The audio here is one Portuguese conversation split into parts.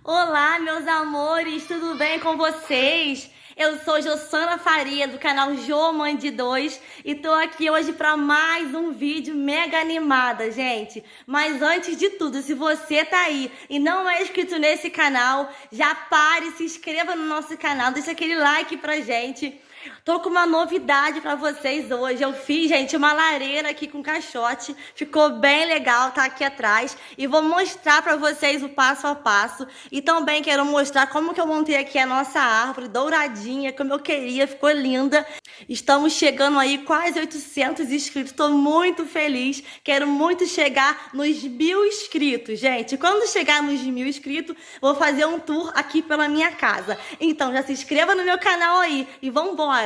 Olá, meus amores, tudo bem com vocês? Eu sou Jossana Faria, do canal Jô Mãe de 2, e tô aqui hoje para mais um vídeo mega animada, gente. Mas antes de tudo, se você tá aí e não é inscrito nesse canal, já pare, se inscreva no nosso canal, deixa aquele like pra gente. Tô com uma novidade pra vocês hoje. Eu fiz, gente, uma lareira aqui com caixote. Ficou bem legal, tá aqui atrás. E vou mostrar pra vocês o passo a passo. E também quero mostrar como que eu montei aqui a nossa árvore douradinha, como eu queria. Ficou linda. Estamos chegando aí quase 800 inscritos. Tô muito feliz. Quero muito chegar nos 1000 inscritos, gente. Quando chegar nos 1000 inscritos, vou fazer um tour aqui pela minha casa. Então já se inscreva no meu canal aí e vambora! Como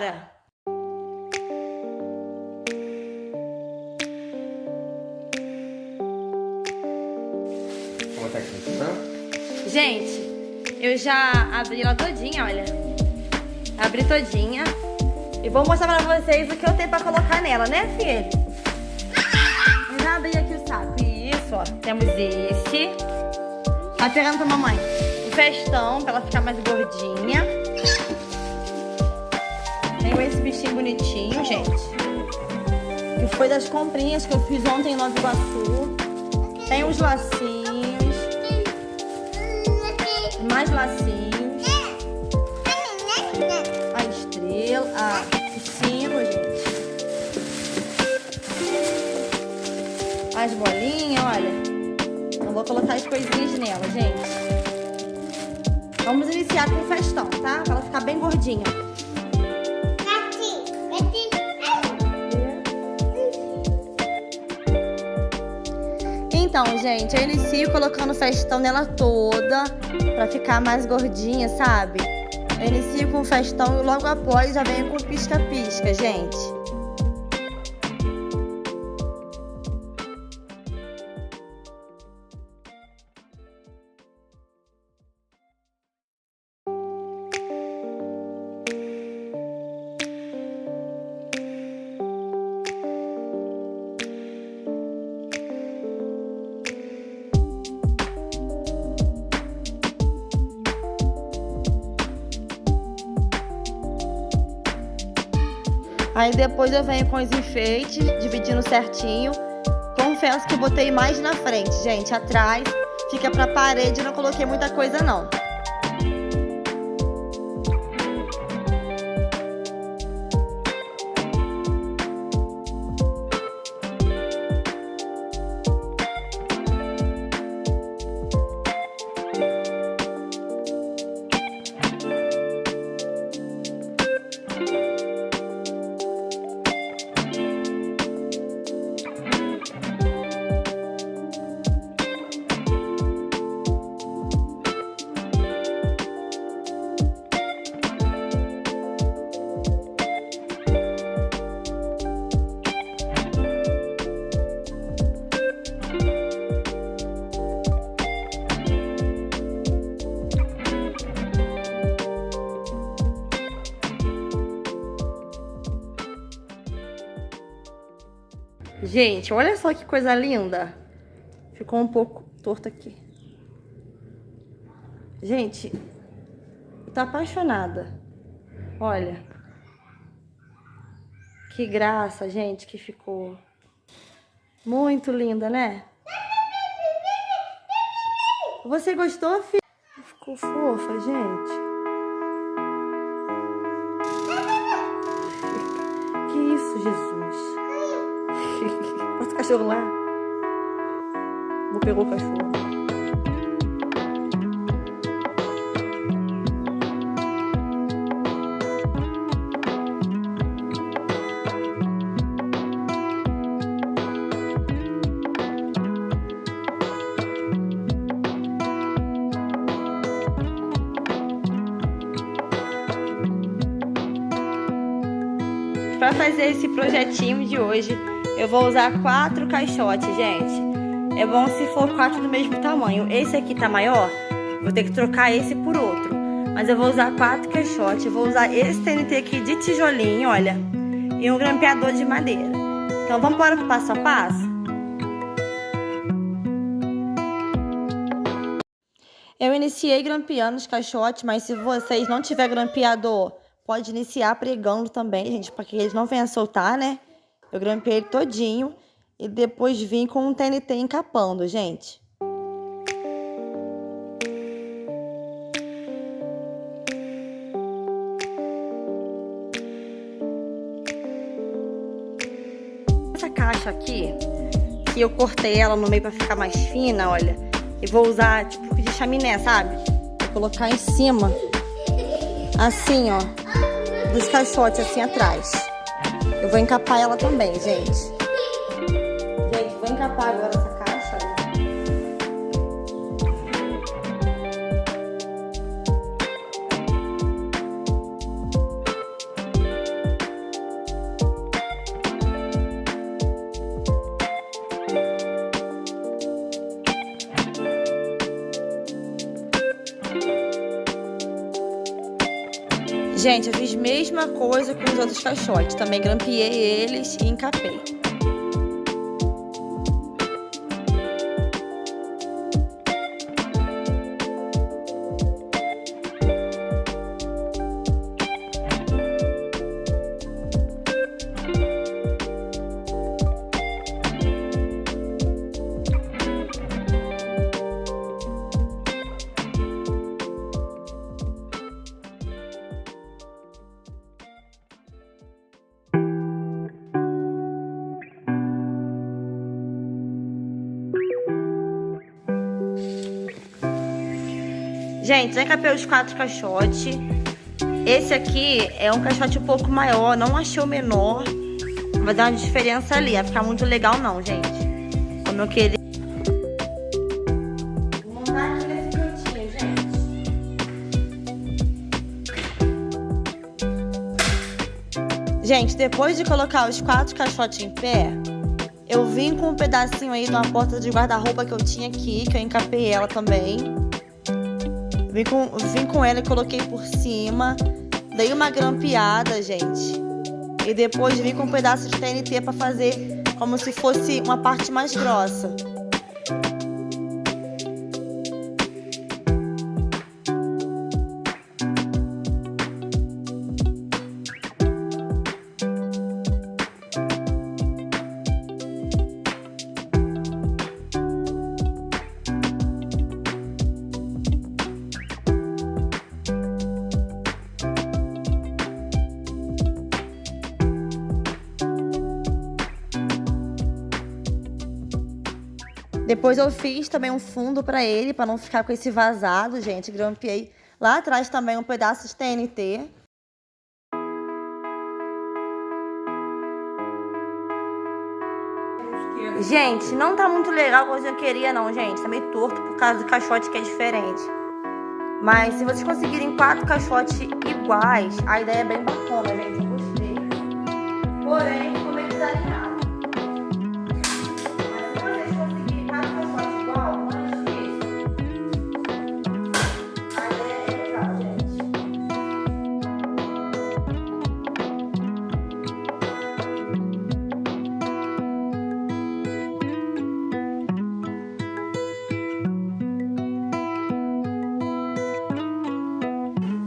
tá aqui, Gente, eu já abri ela todinha, olha. Abri todinha. E vou mostrar pra vocês o que eu tenho pra colocar nela, né, filho? Eu já abri aqui o saco. Isso, ó. Temos esse. Tá pegando pra mamãe. O festão, pra ela ficar mais gordinha. Tenho esse bichinho bonitinho, gente. Que foi das comprinhas que eu fiz ontem em Nova Iguaçu. Tem os lacinhos. Mais lacinhos. A estrela. O sino, gente. As bolinhas, olha. Eu vou colocar as coisinhas nela, gente. Vamos iniciar com o festão, tá? Pra ela ficar bem gordinha. Então, gente, eu inicio colocando o festão nela toda pra ficar mais gordinha, sabe? Eu inicio com o festão e logo após já venho com pisca-pisca, gente. Aí depois eu venho com os enfeites, dividindo certinho. Confesso que eu botei mais na frente, gente. Atrás fica pra parede, não coloquei muita coisa não. Gente, olha só que coisa linda. Ficou um pouco torto aqui. Gente, eu tô apaixonada. Olha. Que graça, gente, que ficou. Muito linda, né? Você gostou, filha? Ficou fofa, gente. Que isso, Jesus? Passa o cachorro lá. Vou pegar o cachorro. Para fazer esse projetinho de hoje, eu vou usar 4 caixotes, gente. É bom se for 4 do mesmo tamanho. Esse aqui tá maior, vou ter que trocar esse por outro. Mas eu vou usar 4 caixotes. Eu vou usar esse TNT aqui de tijolinho, olha. E um grampeador de madeira. Então vamos embora pro passo a passo? Eu iniciei grampeando os caixotes, mas se vocês não tiver grampeador, pode iniciar pregando também, gente, para que eles não venham soltar, né? Eu grampeei ele todinho e depois vim com um TNT encapando, gente. Essa caixa aqui, que eu cortei ela no meio para ficar mais fina, olha, e vou usar tipo de chaminé, sabe? Vou colocar em cima, assim, ó, dos caixotes, assim, atrás. Eu vou encapar ela também, gente. Gente, vou encapar agora essa caixa. Gente, eu fiz a mesma coisa com os outros caixotes. Também grampeei eles e encapei. Gente, já encapei os 4 caixotes. Esse aqui é um caixote um pouco maior, não achei o menor. Vai dar uma diferença ali, vai ficar muito legal não, gente. Como eu queria. Vou montar aqui nesse cantinho, gente. Gente, depois de colocar os 4 caixotes em pé, eu vim com um pedacinho aí de uma porta de guarda-roupa que eu tinha aqui, que eu encapei ela também. Vim com ela e coloquei por cima. Dei uma grampeada, gente. E depois vim com um pedaço de TNT para fazer como se fosse uma parte mais grossa. Depois eu fiz também um fundo pra ele, pra não ficar com esse vazado, gente. Grampeei lá atrás também um pedaço de TNT. Gente, não tá muito legal como eu queria não, gente. Tá meio torto por causa do caixote que é diferente. Mas se vocês conseguirem 4 caixotes iguais, a ideia é bem bacana, gente. Eu gostei. Porém, ficou meio desalinhado.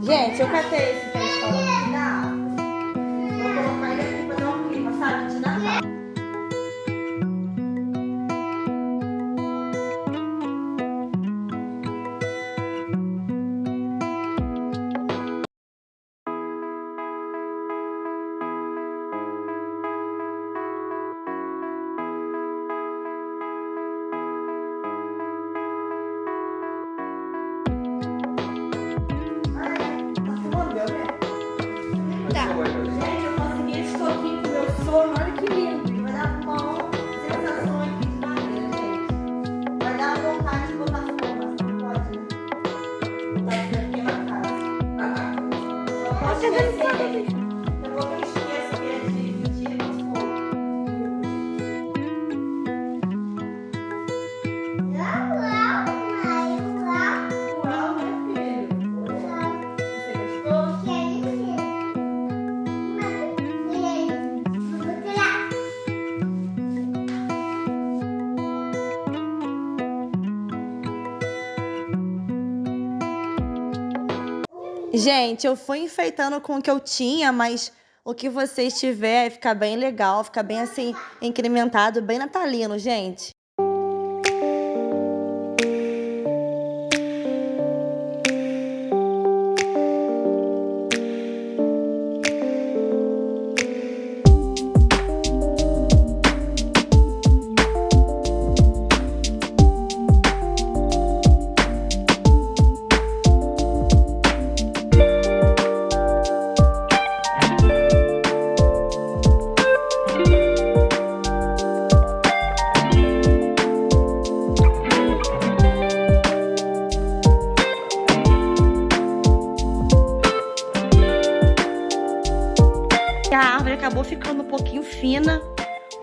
Gente, eu catei esse que a gente falou aqui da árvore. Vou colocar ele aqui pra dar um clima, sabe? De Natal. Gente, eu consegui esse toquinho com o meu sono, olha que lindo. Vai dar uma sensação aqui de madeira, gente. Vai dar vontade de botar forma, não pode, né? Botar isso aqui na casa. Eu posso esquecer. Eu vou que eu esqueço que é de dia com fogo. Uau, meu filho. Você gostou? Gente, eu fui enfeitando com o que eu tinha, mas o que vocês tiver fica bem legal, fica bem assim, incrementado, bem natalino, gente. A árvore acabou ficando um pouquinho fina,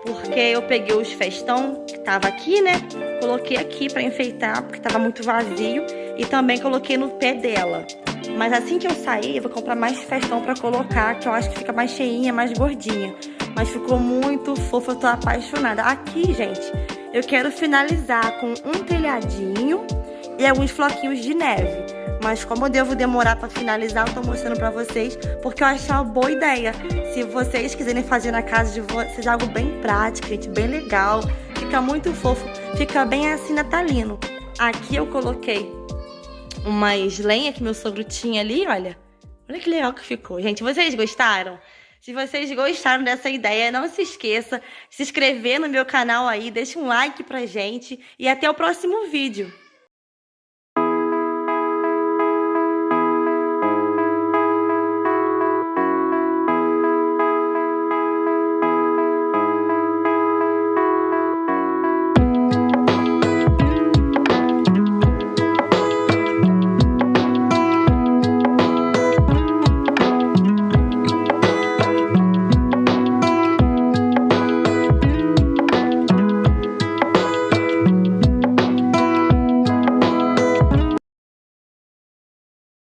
porque eu peguei os festão que tava aqui, né? Coloquei aqui pra enfeitar, porque tava muito vazio. E também coloquei no pé dela. Mas assim que eu sair, eu vou comprar mais festão pra colocar, que eu acho que fica mais cheinha, mais gordinha. Mas ficou muito fofo, eu tô apaixonada. Aqui, gente, eu quero finalizar com um telhadinho e alguns floquinhos de neve. Mas como eu devo demorar pra finalizar, eu tô mostrando pra vocês, porque eu achei uma boa ideia. Se vocês quiserem fazer na casa de vocês, algo bem prático, gente, bem legal. Fica muito fofo, fica bem assim natalino. Aqui eu coloquei umas lenhas que meu sogro tinha ali, olha. Olha que legal que ficou. Gente, vocês gostaram? Se vocês gostaram dessa ideia, não se esqueça de se inscrever no meu canal aí, deixa um like pra gente e até o próximo vídeo.